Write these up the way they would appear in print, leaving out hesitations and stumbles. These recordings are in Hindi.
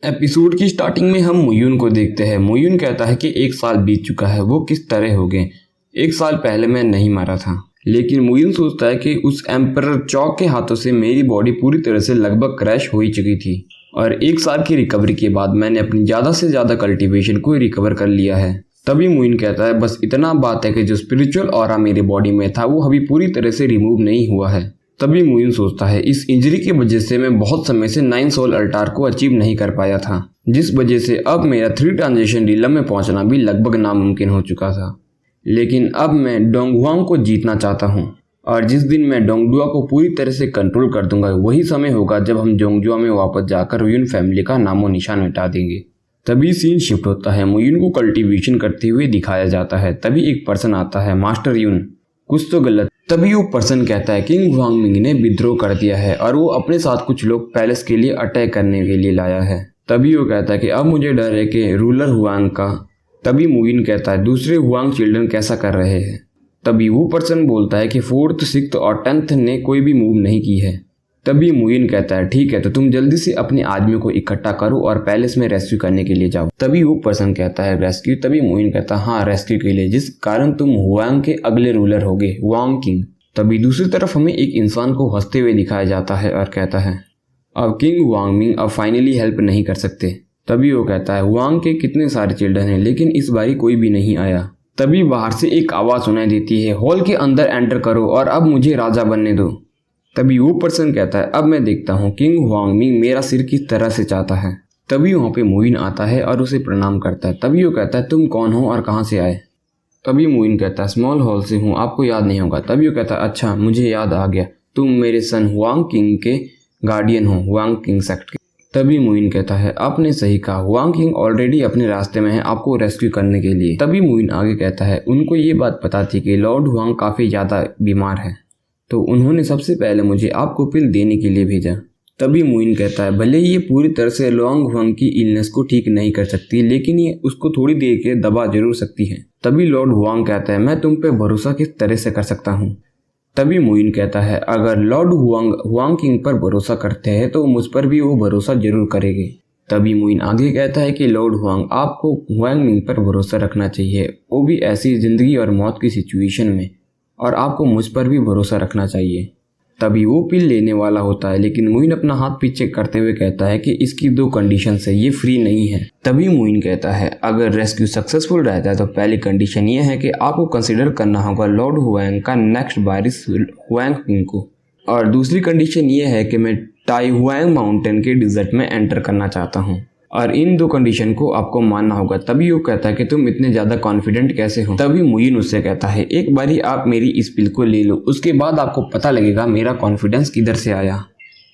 एपिसोड की स्टार्टिंग में हम मुयुन को देखते हैं। मुयुन कहता है कि 1 साल बीत चुका है, वो किस तरह हो गए। 1 साल पहले मैं नहीं मारा था, लेकिन मुयुन सोचता है कि उस एम्परर चौक के हाथों से मेरी बॉडी पूरी तरह से लगभग क्रैश हो ही चुकी थी और 1 साल की रिकवरी के बाद मैंने अपनी ज़्यादा से ज़्यादा कल्टीवेशन को रिकवर कर लिया है। तभी मुयुन कहता है बस इतना बात है कि जो स्पिरिचुअल ऑरा मेरी बॉडी में था वो अभी पूरी तरह से रिमूव नहीं हुआ है। तभी मुयुन सोचता है इस इंजरी की वजह से मैं बहुत समय से 9 सोल अल्टार को अचीव नहीं कर पाया था, जिस वजह से अब मेरा 3 ट्रांजिशन रिलम में पहुंचना भी लगभग नामुमकिन हो चुका था। लेकिन अब मैं डोंगहुआंग को जीतना चाहता हूं और जिस दिन मैं डोंगडुआ को पूरी तरह से कंट्रोल कर दूंगा वही समय होगा जब हम जोंगजुआ में वापस जाकर युन फैमिली का नामो निशान मिटा देंगे। तभी सीन शिफ्ट होता है, मुयुन को कल्टीवेशन करते हुए दिखाया जाता है। तभी एक पर्सन आता है, मास्टर युन कुछ तो गलत। तभी वो पर्सन कहता है किंग हुआंगमिंग ने विद्रोह कर दिया है और वो अपने साथ कुछ लोग पैलेस के लिए अटैक करने के लिए लाया है। तभी वो कहता है कि अब मुझे डर है कि रूलर हुआंग का। तभी मुयुन कहता है दूसरे हुआंग चिल्ड्रन कैसा कर रहे हैं। तभी वो पर्सन बोलता है कि 4th, 6th और 10th ने कोई भी मूव नहीं की है। तभी मुयुन कहता है ठीक है तो तुम जल्दी से अपने आदमियों को इकट्ठा करो और पैलेस में रेस्क्यू करने के लिए जाओ। तभी वो पर्सन कहता है रेस्क्यू। तभी मुयुन कहता है हाँ रेस्क्यू के लिए, जिस कारण तुम हुआंग के अगले रूलर होगे, हुआंग किंग। तभी दूसरी तरफ हमें एक इंसान को हंसते हुए दिखाया जाता है और कहता है अब किंग हुआंगमिंग अब फाइनली हेल्प नहीं कर सकते। तभी वो कहता है हुआंग के कितने सारे चिल्ड्रन हैं लेकिन इस बारी कोई भी नहीं आया। तभी बाहर से एक आवाज़ सुनाई देती है, हॉल के अंदर एंटर करो और अब मुझे राजा बनने दो। तभी वो पर्सन कहता है अब मैं देखता हूँ किंग हुआंगमिंग मेरा सिर किस तरह से चाहता है। तभी वहाँ पे मुयुन आता है और उसे प्रणाम करता है। तभी वो कहता है तुम कौन हो और कहाँ से आए। तभी मुयुन कहता है स्मॉल हॉल से हूँ, आपको याद नहीं होगा। तभी वो कहता है अच्छा मुझे याद आ गया, तुम मेरे सन हुआंग किंग के गार्डियन हो, हुआंग किंग सेक्ट के। तभी मुयुन कहता है आपने सही कहा, हुआंग किंग ऑलरेडी अपने रास्ते में है आपको रेस्क्यू करने के लिए। तभी मुयुन आगे कहता है उनको ये बात पता थी कि लॉर्ड हुआंग काफ़ी ज़्यादा बीमार है तो उन्होंने सबसे पहले मुझे आपको पिल देने के लिए भेजा। तभी मुयुन कहता है भले ये पूरी तरह से लॉन्ग हुआंग की इलनेस को ठीक नहीं कर सकती लेकिन ये उसको थोड़ी देर के दबा जरूर सकती है। तभी लॉर्ड हुआंग कहता है मैं तुम पे भरोसा किस तरह से कर सकता हूँ। तभी मुयुन कहता है अगर लॉर्ड हुआंग किंग पर भरोसा करते हैं तो मुझ पर भी वो भरोसा जरूर करेंगे। तभी मुयुन आगे कहता है कि लॉर्ड हुआंग आपको हुआंगमिंग पर भरोसा रखना चाहिए, वो भी ऐसी जिंदगी और मौत की सिचुएशन में, और आपको मुझ पर भी भरोसा रखना चाहिए। तभी वो पिल लेने वाला होता है लेकिन मुयुन अपना हाथ पीछे करते हुए कहता है कि इसकी 2 कंडीशंस है, ये फ्री नहीं है। तभी मुयुन कहता है अगर रेस्क्यू सक्सेसफुल रहता है तो पहली कंडीशन ये है कि आपको कंसिडर करना होगा लॉर्ड हुआंग का नेक्स्ट वारिस हुआंग किंग को, और दूसरी कंडीशन ये है कि मैं टाई हुआंग माउंटेन के डिजर्ट में एंटर करना चाहता हूँ और इन 2 कंडीशन को आपको मानना होगा। तभी वो कहता है कि तुम इतने ज़्यादा कॉन्फिडेंट कैसे हो। तभी मुयुन उससे कहता है एक बारी आप मेरी इस पिल को ले लो, उसके बाद आपको पता लगेगा मेरा कॉन्फिडेंस किधर से आया।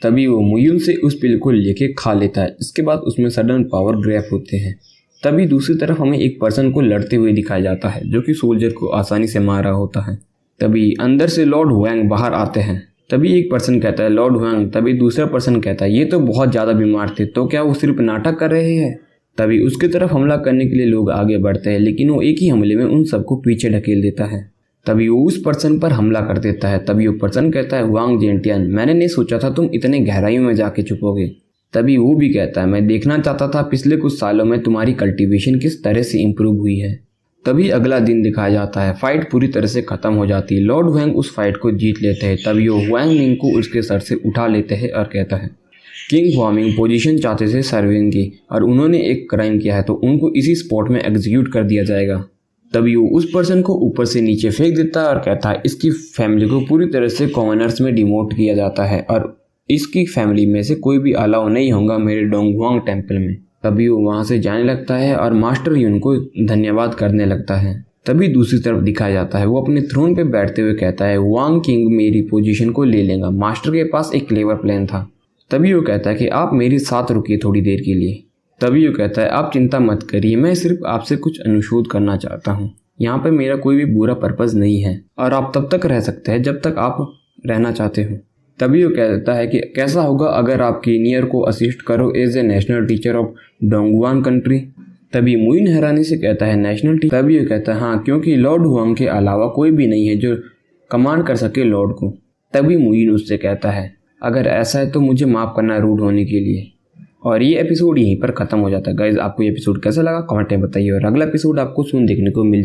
तभी वो मुयुन से उस पिल को लेके खा लेता है, इसके बाद उसमें सडन पावर ग्रैप होते हैं। तभी दूसरी तरफ हमें एक पर्सन को लड़ते हुए दिखाया जाता है जो कि सोल्जर को आसानी से मार रहा होता है। तभी अंदर से लॉर्ड हुआंग बाहर आते हैं। तभी एक पर्सन कहता है लॉर्ड हुआंग। तभी दूसरा पर्सन कहता है ये तो बहुत ज़्यादा बीमार थे, तो क्या वो सिर्फ नाटक कर रहे हैं। तभी उसकी तरफ हमला करने के लिए लोग आगे बढ़ते हैं लेकिन वो एक ही हमले में उन सबको पीछे ढकेल देता है। तभी वो उस पर्सन पर हमला कर देता है। तभी वो पर्सन कहता है हुआंग जेंटियन, मैंने नहीं सोचा था तुम इतने गहराइयों में जाके छुपोगे। तभी वो भी कहता है मैं देखना चाहता था पिछले कुछ सालों में तुम्हारी कल्टीवेशन किस तरह से इम्प्रूव हुई है। तभी अगला दिन दिखाया जाता है, फाइट पूरी तरह से खत्म हो जाती है, लॉर्ड हुआंग उस फाइट को जीत लेते हैं। तभी वो हुआंगमिंग को उसके सर से उठा लेते हैं और कहता है किंग हुआंगमिंग पोजीशन चाहते थे सर्विंग की और उन्होंने एक क्राइम किया है तो उनको इसी स्पॉट में एग्जीक्यूट कर दिया जाएगा। तभी वो उस पर्सन को ऊपर से नीचे फेंक देता है और कहता है इसकी फैमिली को पूरी तरह से कॉमनर्स में डिमोट किया जाता है और इसकी फैमिली में से कोई भी अलाउ नहीं होगा मेरे डोंगहुआंग टेम्पल में। तभी वो वहाँ से जाने लगता है और मास्टर युन को धन्यवाद करने लगता है। तभी दूसरी तरफ दिखाया जाता है वो अपने थ्रोन पे बैठते हुए कहता है हुआंग किंग मेरी पोजीशन को ले लेगा, मास्टर के पास एक क्लेवर प्लान था। तभी वो कहता है कि आप मेरे साथ रुकिए थोड़ी देर के लिए। तभी वो कहता है आप चिंता मत करिए, मैं सिर्फ आपसे कुछ अनुशोध करना चाहता हूँ, यहाँ पे मेरा कोई भी बुरा पर्पज़ नहीं है और आप तब तक रह सकते हैं जब तक आप रहना चाहते हो। तभी वो कहता है कि कैसा होगा अगर आप कीनियर को असिस्ट करो as a national teacher of Donghuang country. तभी मुयुन हैरानी से कहता है नेशनल टीचर। तभी वो कहता है हाँ, क्योंकि लॉर्ड हुआंग के अलावा कोई भी नहीं है जो कमांड कर सके लॉर्ड को। तभी मुयुन उससे कहता है अगर ऐसा है तो मुझे माफ़ करना रूड होने के लिए। और ये एपिसोड यहीं पर खत्म हो जाता है। गाइज आपको ये एपिसोड कैसा लगा कमेंट में बताइए और अगला एपिसोड आपको सुन देखने को मिल जाए।